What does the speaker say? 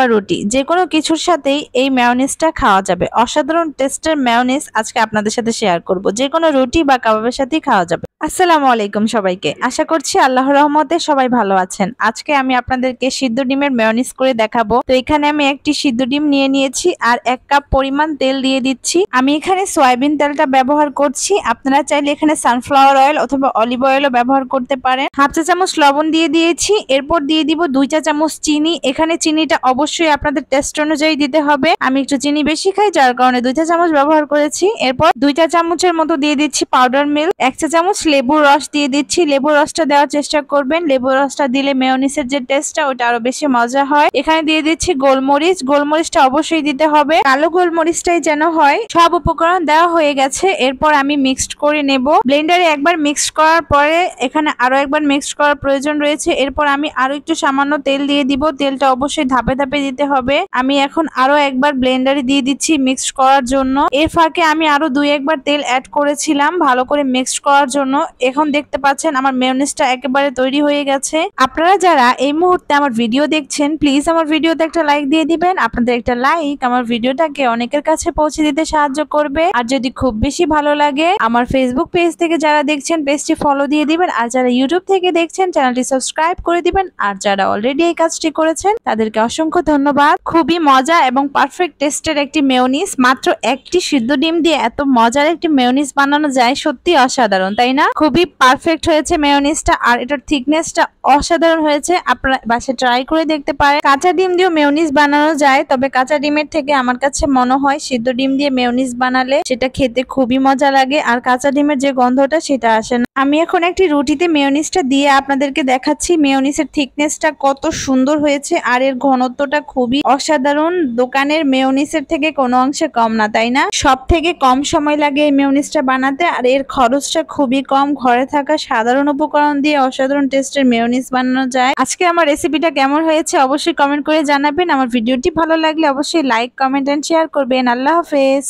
বা রুটি যে কোনো কিছুর সাথেই এই মেয়োনিজটা খাওয়া যাবে। অসাধারণ টেস্টের মেয়োনিজ আজকে আপনাদের সাথে শেয়ার করব, যে কোনো রুটি বা কাবাবের সাথেই খাওয়া যাবে। আসসালামু আলাইকুম সবাইকে, আশা করছি আল্লাহর রহমতে সবাই ভালো আছেন। আজকে আমি আপনাদেরকে সিদ্ধ ডিমের মেয়োনিজ করে দেখাবো। তো এখানে আমি একটি সিদ্ধ ডিম নিয়ে নিয়েছি আর 1 কাপ পরিমাণ তেল দিয়ে দিচ্ছি। আমি এখানে সয়াবিন তেলটা ব্যবহার করছি, আপনারা চাইলে এখানে সানফ্লাওয়ার অয়েল অথবা অলিভ অয়েলও ব্যবহার করতে পারেন। হাফ চা চামচ লবণ দিয়ে দিয়েছি, এরপর দিয়ে দিব 2 চা চামচ চিনি। এখানে চিনিটা অবশ্যই আপনাদের টেস্ট অনুযায়ী দিতে হবে। আমি একটু চিনি বেশি খাই যার কারণে 2 চা চামচ ব্যবহার করেছি। এরপর 2 চা চামচের মতো দিয়ে দিচ্ছি পাউডার মিল্ক, 1 চা চামচ লেবুর রস দিয়ে দিচ্ছি। লেবুর রসটা দেওয়ার চেষ্টা করবেন, লেবুর রসটা দিলে মেয়োনিজের যে টেস্টটা ওটা আরো বেশি মজা হয়। এখানে দিয়ে দিচ্ছি গোলমরিচ, গোলমরিচটা অবশ্যই দিতে হবে, কালো গোলমরিচটাই যেন হয়। সব উপকরণ দেওয়া হয়ে গেছে, এরপর আমি মিক্সড করে নেব। ব্লেন্ডারে একবার মিক্সড করার পরে এখানে আরো একবার মিক্সড করার প্রয়োজন রয়েছে। এরপর আমি আরো একটু সামান্য তেল দিয়ে দিব, তেলটা অবশ্যই ধাপে ধাপে দিতে হবে। আমি এখন আরো একবার ব্লেন্ডারে দিয়ে দিচ্ছি মিক্সড করার জন্য। এর ফাঁকে আমি আরো 2-1 বার তেল অ্যাড করেছিলাম ভালো করে মিক্সড করার জন্য। এখন দেখতে পাচ্ছেন আমার মেয়োনিজটা একেবারে তৈরি হয়ে গেছে। আপনারা যারা এই মুহূর্তে আমার ভিডিও দেখছেন প্লিজ আমার ভিডিওতে একটা লাইক দিয়ে দিবেন। আপনাদের একটা লাইক আমার ভিডিওটাকে অনেকের কাছে পৌঁছে দিতে সাহায্য করবে। আর যদি খুব বেশি ভালো লাগে আমার ফেসবুক পেজ থেকে যারা দেখছেন পেজটি ফলো দিয়ে দিবেন, আর যারা ইউটিউব থেকে দেখছেন চ্যানেলটি সাবস্ক্রাইব করে দিবেন। আর যারা অলরেডি এই কাজটি করেছেন তাদেরকে অসংখ্য ধন্যবাদ। খুবই মজা এবং পারফেক্ট টেস্টের একটি মেয়োনিজ, মাত্র একটি সিদ্ধ ডিম দিয়ে এত মজার একটি মেয়োনিজ বানানো যায়, সত্যি অসাধারণ তাই না? খুবই পারফেক্ট হয়েছে মেয়োনিজটা আর এটার থিকনেসটা অসাধারণ হয়েছে। আপনারা বাসায় ট্রাই করে দেখতে পারেন। কাঁচা ডিম দিয়েও মেয়োনিজ বানানো যায়, তবে কাঁচা ডিমের থেকে আমার কাছে মনে হয় সিদ্ধ ডিম দিয়ে মেয়োনিজ বানালে সেটা খেতে খুবই মজা লাগে আর কাঁচা ডিমের যে গন্ধটা সেটা আসে না। আমি এখন একটি রুটিতে মেয়োনিজটা দিয়ে আপনাদেরকে দেখাচ্ছি মেয়োনিজের থিকনেসটা কত সুন্দর হয়েছে আর এর ঘনত্বটা খুবই অসাধারণ। দোকানের মেয়োনিজের থেকে কোনো অংশে কম না তাই না? সব থেকে কম সময় লাগে এই মেয়োনিজটা বানাতে আর এর খরচটা খুবই কম। ঘরে থাকা সাধারণ উপকরণ দিয়ে অসাধারণ টেস্টের মেয়োনিজ বানানো যায়। আজকে আমার রেসিপিটা কেমন হয়েছে অবশ্যই কমেন্ট করে জানাবেন। আমার ভিডিওটি ভালো লাগলে অবশ্যই লাইক, কমেন্ট এন্ড শেয়ার করবেন। আল্লাহ হাফেজ।